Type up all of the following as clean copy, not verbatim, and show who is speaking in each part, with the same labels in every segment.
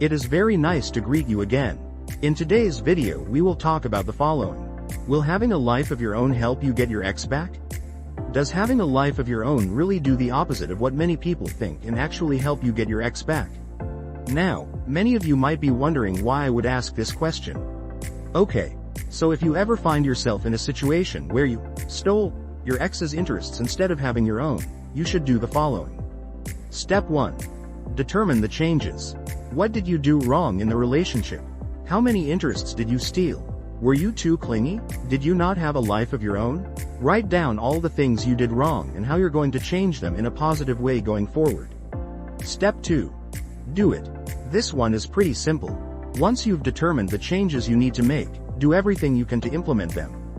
Speaker 1: It is very nice to greet you again. In today's video we will talk about the following. Will having a life of your own help you get your ex back? Does having a life of your own really do the opposite of what many people think and actually help you get your ex back? Now, many of you might be wondering why I would ask this question. Okay, so if you ever find yourself in a situation where you stole your ex's interests instead of having your own, you should do the following. Step 1. Determine the changes. What did you do wrong in the relationship? How many interests did you steal? Were you too clingy? Did you not have a life of your own? Write down all the things you did wrong and how you're going to change them in a positive way going forward. Step 2. Do it. This one is pretty simple. Once you've determined the changes you need to make, do everything you can to implement them.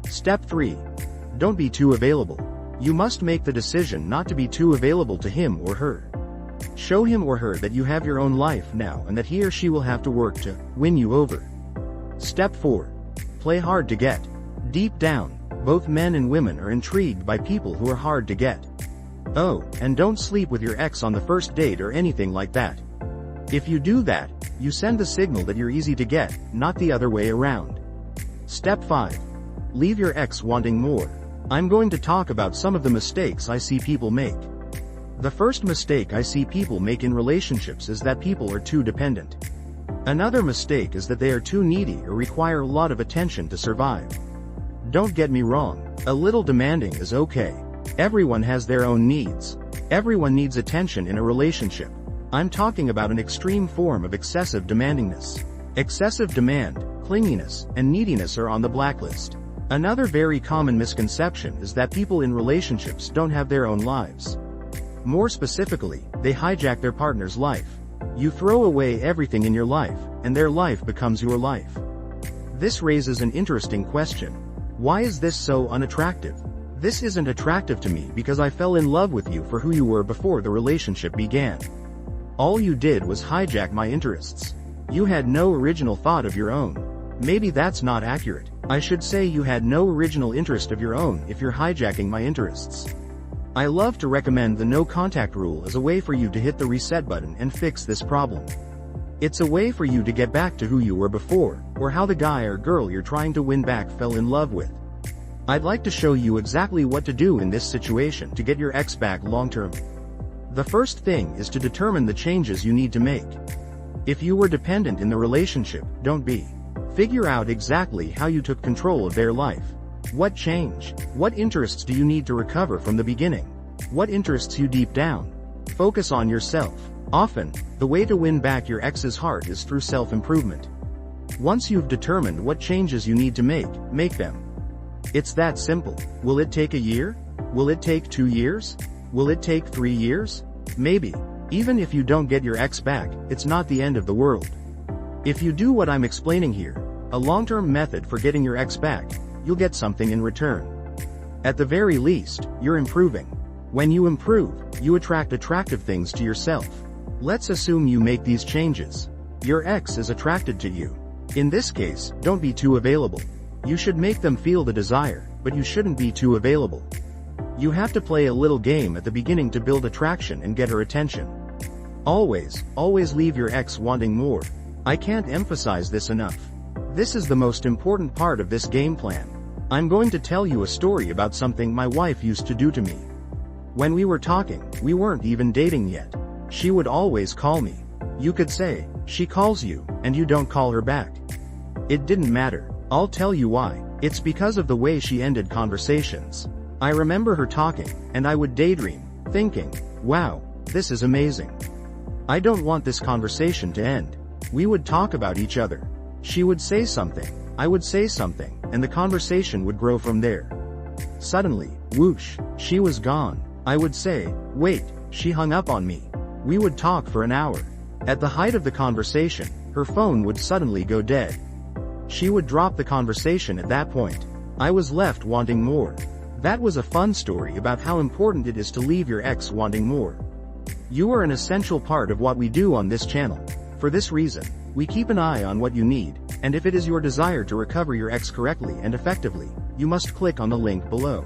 Speaker 1: Step 3. Don't be too available. You must make the decision not to be too available to him or her. Show him or her that you have your own life now and that he or she will have to work to win you over. Step 4. Play hard to get. Deep down, both men and women are intrigued by people who are hard to get. Oh, and don't sleep with your ex on the first date or anything like that. If you do that, you send the signal that you're easy to get, not the other way around. Step 5. Leave your ex wanting more. I'm going to talk about some of the mistakes I see people make. The first mistake I see people make in relationships is that people are too dependent. Another mistake is that they are too needy or require a lot of attention to survive. Don't get me wrong, a little demanding is okay. Everyone has their own needs. Everyone needs attention in a relationship. I'm talking about an extreme form of excessive demandingness. Excessive demand, clinginess, and neediness are on the blacklist. Another very common misconception is that people in relationships don't have their own lives. More specifically, they hijack their partner's life. You throw away everything in your life, and their life becomes your life. This raises an interesting question. Why is this so unattractive? This isn't attractive to me because I fell in love with you for who you were before the relationship began. All you did was hijack my interests. You had no original thought of your own. Maybe that's not accurate. I should say you had no original interest of your own if you're hijacking my interests. I love to recommend the no contact rule as a way for you to hit the reset button and fix this problem. It's a way for you to get back to who you were before, or how the guy or girl you're trying to win back fell in love with. I'd like to show you exactly what to do in this situation to get your ex back long-term. The first thing is to determine the changes you need to make. If you were dependent in the relationship, don't be. Figure out exactly how you took control of their life. What changed? What interests do you need to recover from the beginning? What interests you deep down? Focus on yourself. Often, the way to win back your ex's heart is through self-improvement. Once you've determined what changes you need to make them. It's that simple. Will it take a year? Will it take 2 years? Will it take 3 years? Maybe. Even if you don't get your ex back, it's not the end of the world. If you do what I'm explaining here, a long-term method for getting your ex back, you'll get something in return. At the very least, you're improving. When you improve, you attract attractive things to yourself. Let's assume you make these changes. Your ex is attracted to you. In this case, don't be too available. You should make them feel the desire, but you shouldn't be too available. You have to play a little game at the beginning to build attraction and get her attention. Always leave your ex wanting more. I can't emphasize this enough. This is the most important part of this game plan. I'm going to tell you a story about something my wife used to do to me. When we were talking, we weren't even dating yet. She would always call me. You could say, she calls you, and you don't call her back. It didn't matter. I'll tell you why. It's because of the way she ended conversations. I remember her talking, and I would daydream, thinking, wow, this is amazing. I don't want this conversation to end. We would talk about each other. She would say something, I would say something, and the conversation would grow from there. Suddenly, whoosh, she was gone. I would say, wait, she hung up on me. We would talk for an hour. At the height of the conversation, her phone would suddenly go dead. She would drop the conversation at that point. I was left wanting more. That was a fun story about how important it is to leave your ex wanting more. You are an essential part of what we do on this channel. For this reason, we keep an eye on what you need, and if it is your desire to recover your ex correctly and effectively, you must click on the link below.